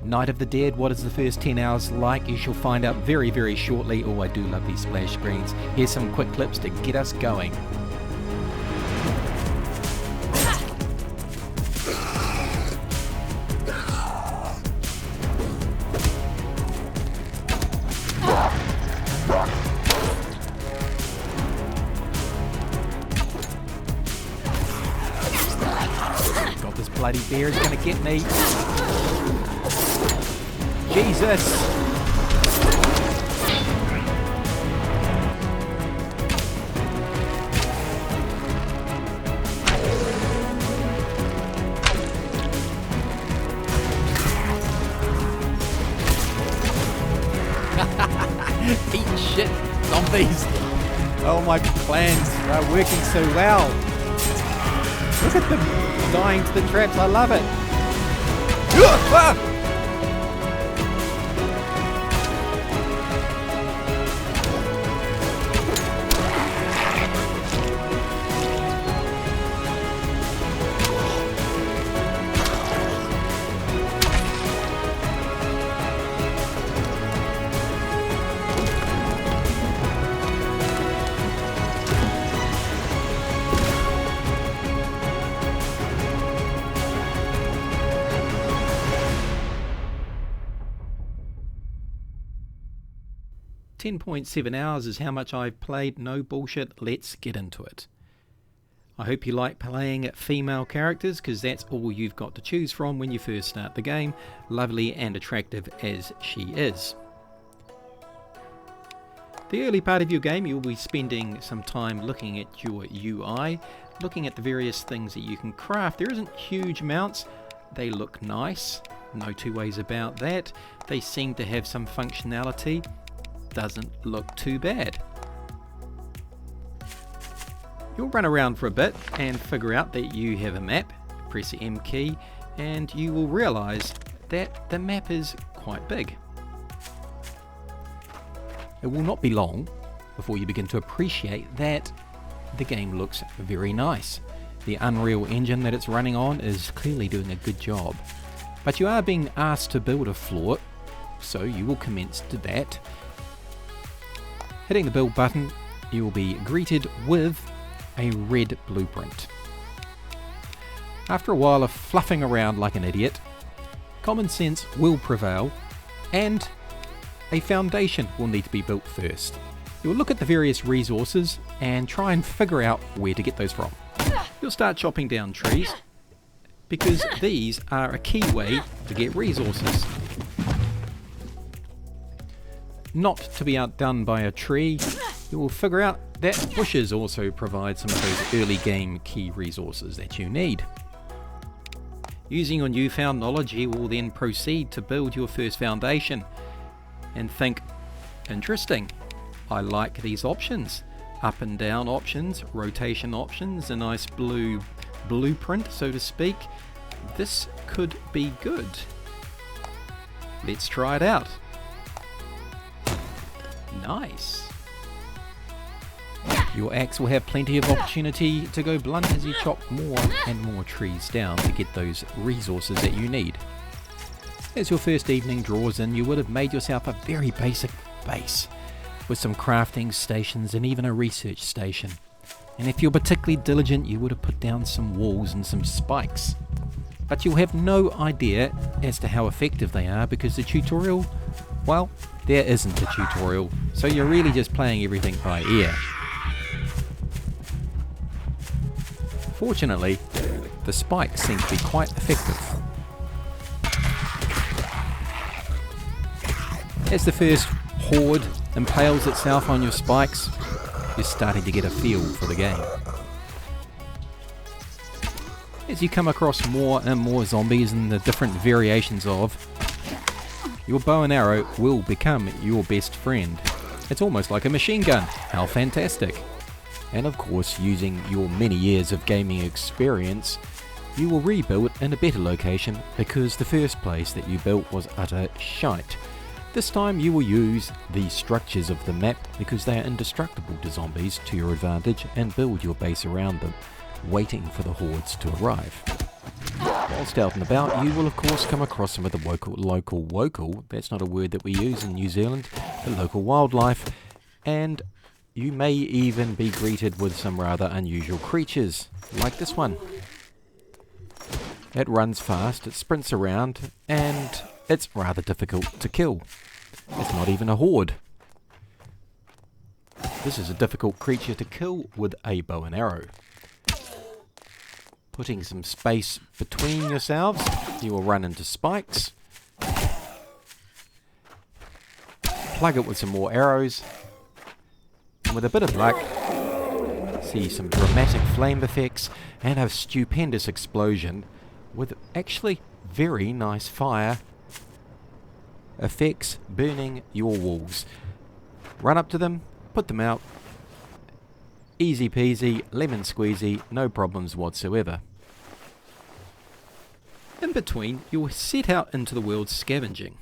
Night of the Dead, what is the first 10 hours like? You shall find out very, very shortly. Oh, I do love these splash screens. Here's some quick clips to get us going. God, this bloody bear is gonna get me. Jesus! Eat shit, zombies! Oh, my plans are working so well. Look at them dying to the traps, I love it. .7 hours is how much I've played. No bullshit, let's get into it. I hope you like playing female characters, because that's all you've got to choose from when you first start the game, lovely and attractive as she is. The early part of your game you'll be spending some time looking at your UI, looking at the various things that you can craft. There isn't huge amounts, they look nice, no two ways about that. They seem to have some functionality. Doesn't look too bad. You'll run around for a bit and figure out that you have a map. Press the M key and you will realise that the map is quite big. It will not be long before you begin to appreciate that the game looks very nice. The Unreal Engine that it's running on is clearly doing a good job. But you are being asked to build a floor, so you will commence to that. Hitting the build button, you will be greeted with a red blueprint. After a while of fluffing around like an idiot, common sense will prevail and a foundation will need to be built first. You'll look at the various resources and try and figure out where to get those from. You'll start chopping down trees because these are a key way to get resources. Not to be outdone by a tree, you will figure out that bushes also provide some of those early game key resources that you need. Using your newfound knowledge, you will then proceed to build your first foundation and think, interesting, I like these options. Up and down options, rotation options, a nice blue blueprint, so to speak. This could be good. Let's try it out. Nice. Your axe will have plenty of opportunity to go blunt as you chop more and more trees down to get those resources that you need. As your first evening draws in, you would have made yourself a very basic base with some crafting stations and even a research station. And if you're particularly diligent, you would have put down some walls and some spikes. But you'll have no idea as to how effective they are because the tutorial, well, there isn't a tutorial, so you're really just playing everything by ear. Fortunately, the spikes seem to be quite effective. As the first horde impales itself on your spikes, you're starting to get a feel for the game. As you come across more and more zombies and the different variations of, your bow and arrow will become your best friend. It's almost like a machine gun. How fantastic! And of course, using your many years of gaming experience, you will rebuild in a better location because the first place that you built was utter shite. This time you will use the structures of the map because they are indestructible to zombies to your advantage and build your base around them, waiting for the hordes to arrive. Whilst out and about, you will of course come across some of the local, that's not a word that we use in New Zealand, the local wildlife, and you may even be greeted with some rather unusual creatures, like this one. It runs fast, it sprints around, and it's rather difficult to kill. It's not even a horde. This is a difficult creature to kill with a bow and arrow. Putting some space between yourselves, you will run into spikes. Plug it with some more arrows. And with a bit of luck, see some dramatic flame effects and a stupendous explosion with actually very nice fire effects burning your walls. Run up to them, put them out. Easy peasy, lemon squeezy, no problems whatsoever. In between, you'll set out into the world scavenging.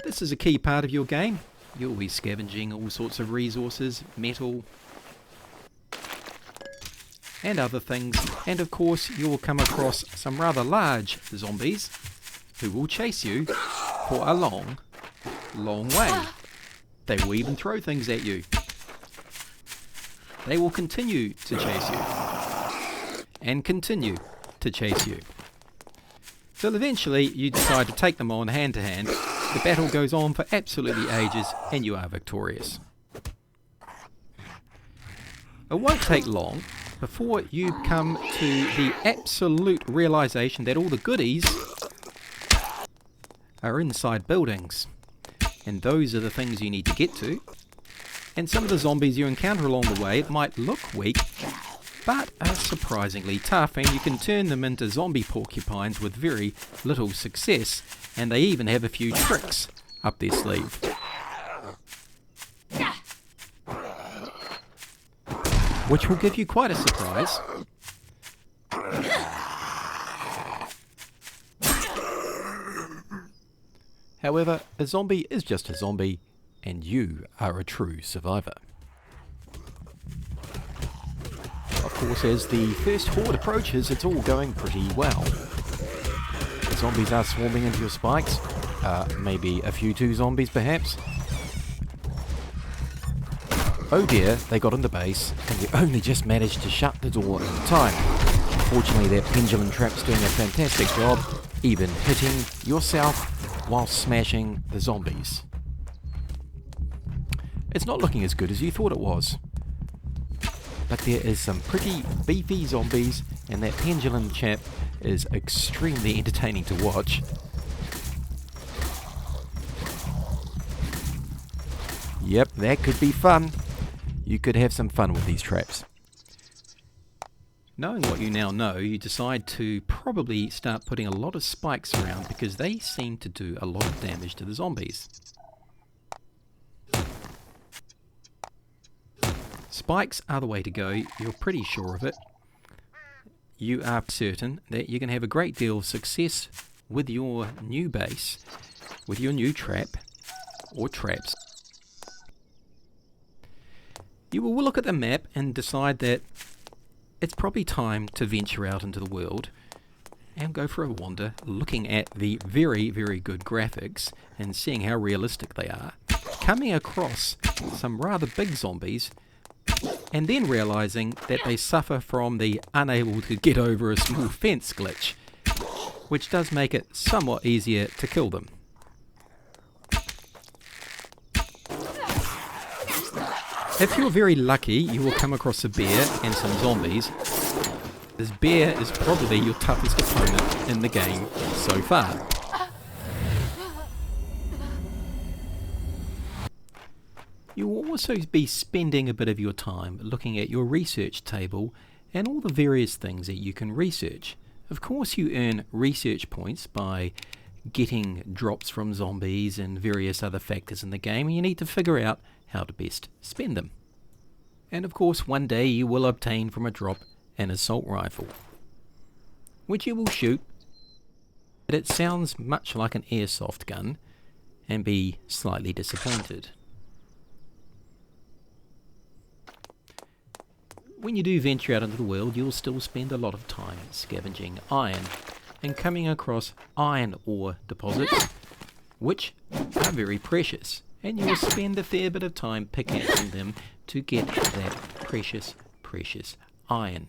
This is a key part of your game. You'll be scavenging all sorts of resources, metal, and other things. And of course, you'll come across some rather large zombies who will chase you for a long, long way. They will even throw things at you. They will continue to chase you and continue to chase you till eventually you decide to take them on hand to hand. The battle goes on for absolutely ages and you are victorious. It won't take long before you come to the absolute realization that all the goodies are inside buildings, and those are the things you need to get to. And some of the zombies you encounter along the way might look weak, but are surprisingly tough, and you can turn them into zombie porcupines with very little success, and they even have a few tricks up their sleeve. Which will give you quite a surprise. However, a zombie is just a zombie, and you are a true survivor. Of course, as the first horde approaches, it's all going pretty well. The zombies are swarming into your spikes, maybe a few two zombies perhaps. Oh dear, they got in the base, and you only just managed to shut the door in time. Fortunately, that pendulum trap's doing a fantastic job, even hitting yourself while smashing the zombies. It's not looking as good as you thought it was. But there is some pretty beefy zombies, and that pendulum chap is extremely entertaining to watch. Yep, that could be fun. You could have some fun with these traps. Knowing what you now know, you decide to probably start putting a lot of spikes around because they seem to do a lot of damage to the zombies. Spikes are the way to go, you're pretty sure of it. You are certain that you can have a great deal of success with your new base, with your new trap, or traps. You will look at the map and decide that it's probably time to venture out into the world and go for a wander, looking at the very, very good graphics and seeing how realistic they are, coming across some rather big zombies, and then realizing that they suffer from the unable to get over a small fence glitch, which does make it somewhat easier to kill them. If you're very lucky, you will come across a bear and some zombies. This bear is probably your toughest opponent in the game so far. You will also be spending a bit of your time looking at your research table and all the various things that you can research. Of course, you earn research points by getting drops from zombies and various other factors in the game, and you need to figure out how to best spend them. And of course, one day you will obtain from a drop an assault rifle, which you will shoot, but it sounds much like an airsoft gun, and be slightly disappointed. When you do venture out into the world, you'll still spend a lot of time scavenging iron, and coming across iron ore deposits, which are very precious, and you will spend a fair bit of time pickaxing them to get that precious iron.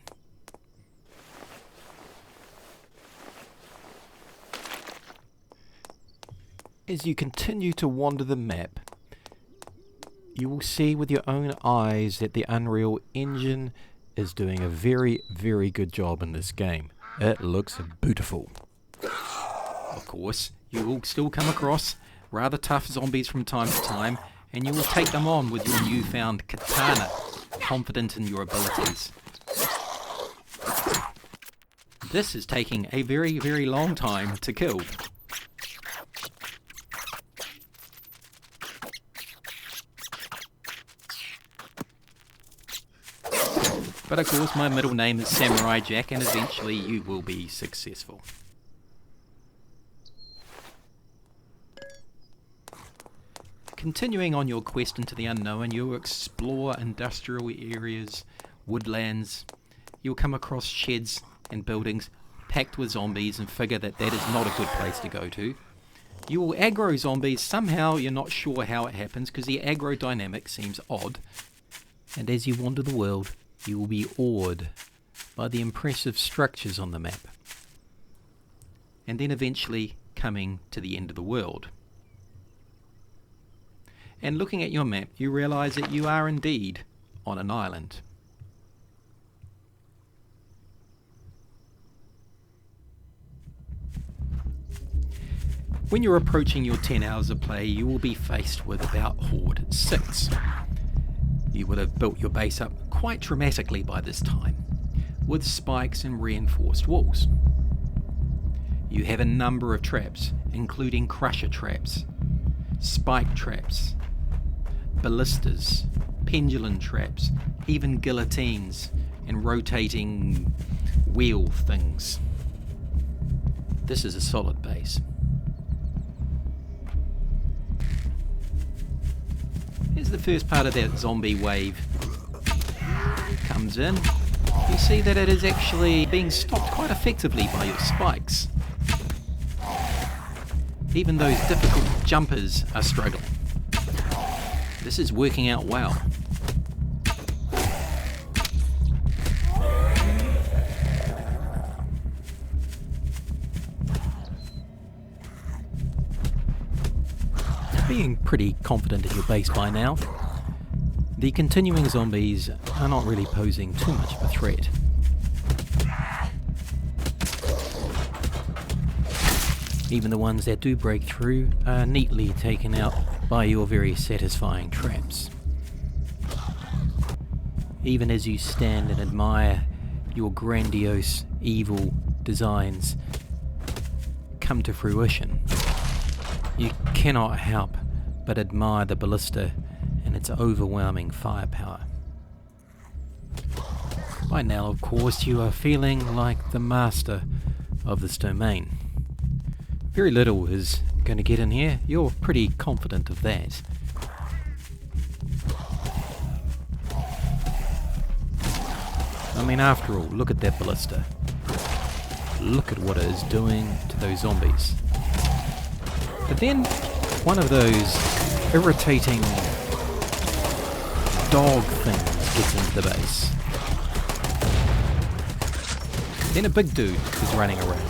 As you continue to wander the map, you will see with your own eyes that the Unreal Engine is doing a very, very good job in this game. It looks beautiful. Of course, you will still come across rather tough zombies from time to time, and you will take them on with your newfound katana, confident in your abilities. This is taking a very, very long time to kill. But of course my middle name is Samurai Jack, and eventually you will be successful. Continuing on your quest into the unknown, you'll explore industrial areas, woodlands. You'll come across sheds and buildings packed with zombies and figure that that is not a good place to go to. You will aggro zombies. Somehow you're not sure how it happens because the aggro dynamic seems odd. And as you wander the world, you will be awed by the impressive structures on the map. And then eventually coming to the end of the world. And looking at your map, you realise that you are indeed on an island. When you're approaching your 10 hours of play, you will be faced with about Horde 6. You would have built your base up quite dramatically by this time, with spikes and reinforced walls. You have a number of traps, including crusher traps, spike traps, ballistas, pendulum traps, even guillotines and rotating wheel things. This is a solid base. Here's the first part of that zombie wave comes in. You see that it is actually being stopped quite effectively by your spikes. Even those difficult jumpers are struggling. This is working out well. Being pretty confident in your base by now, the continuing zombies are not really posing too much of a threat. Even the ones that do break through are neatly taken out by your very satisfying traps. Even as you stand and admire your grandiose evil designs come to fruition, you cannot help but admire the ballista and its overwhelming firepower. By now, of course, you are feeling like the master of this domain. Very little is going to get in here. You're pretty confident of that. I mean, after all, look at that ballista. Look at what it is doing to those zombies. But then one of those irritating dog things gets into the base. Then a big dude is running around.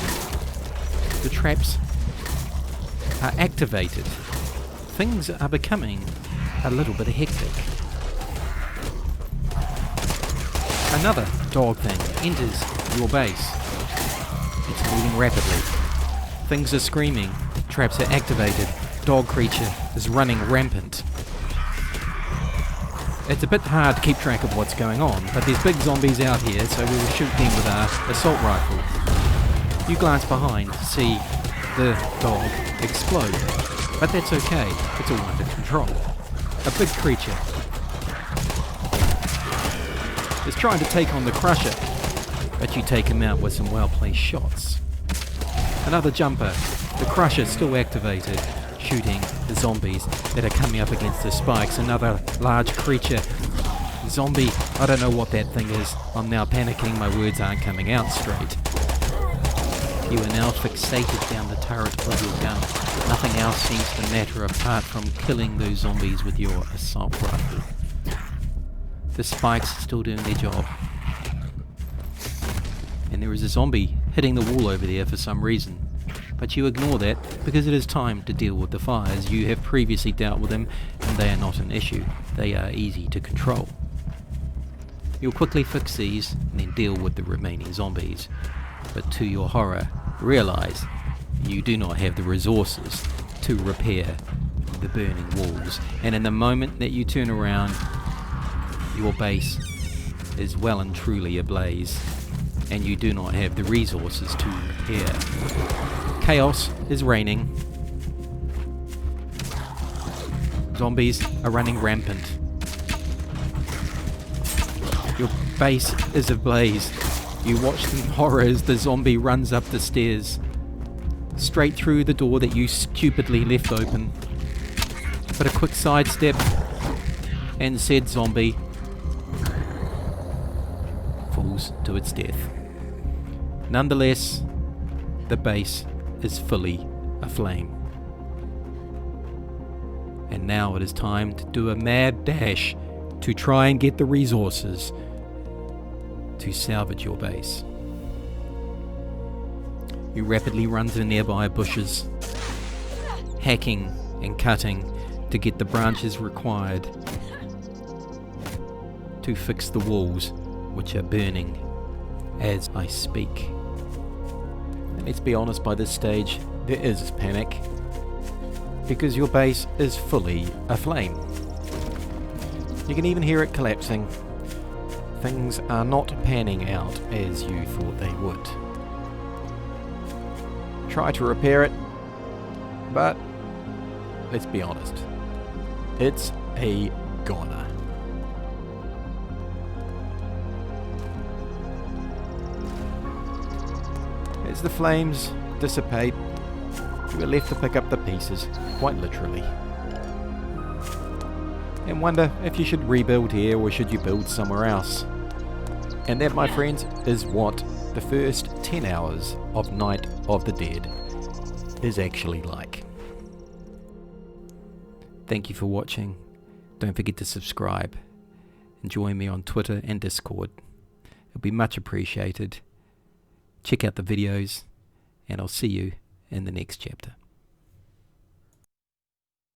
The traps are activated. Things are becoming a little bit hectic. Another dog thing enters your base. It's moving rapidly. Things are screaming. Traps are activated. Dog creature is running rampant. It's a bit hard to keep track of what's going on, but there's big zombies out here, so we will shoot them with our assault rifle. You glance behind to see the dog explode, but that's okay, it's all under control. A big creature is trying to take on the crusher, but you take him out with some well-placed shots. Another jumper, the crusher still activated, shooting the zombies that are coming up against the spikes. Another large creature, zombie, I don't know what that thing is. I'm now panicking, my words aren't coming out straight. You are now fixated down the turret of your gun. Nothing else seems to matter apart from killing those zombies with your assault rifle. The spikes are still doing their job. And there is a zombie hitting the wall over there for some reason. But you ignore that because it is time to deal with the fires. You have previously dealt with them and they are not an issue. They are easy to control. You'll quickly fix these and then deal with the remaining zombies. But to your horror, realize you do not have the resources to repair the burning walls. And in the moment that you turn around, your base is well and truly ablaze, and you do not have the resources to repair. Chaos is reigning. Zombies are running rampant. Your base is ablaze. You watch in horror as the zombie runs up the stairs, straight through the door that you stupidly left open. But a quick sidestep, and said zombie falls to its death. Nonetheless, the base is fully aflame. And now it is time to do a mad dash to try and get the resources to salvage your base. You rapidly run to nearby bushes, hacking and cutting to get the branches required to fix the walls, which are burning as I speak. And let's be honest, by this stage there is panic because your base is fully aflame. You can even hear it collapsing. Things are not panning out as you thought they would. Try to repair it, but let's be honest, it's a goner. As the flames dissipate, you are left to pick up the pieces, quite literally, and wonder if you should rebuild here or should you build somewhere else. And that, my friends, is what the first 10 hours of Night of the Dead is actually like. Thank you for watching. Don't forget to subscribe and join me on Twitter and Discord. It'll be much appreciated. Check out the videos, and I'll see you in the next chapter.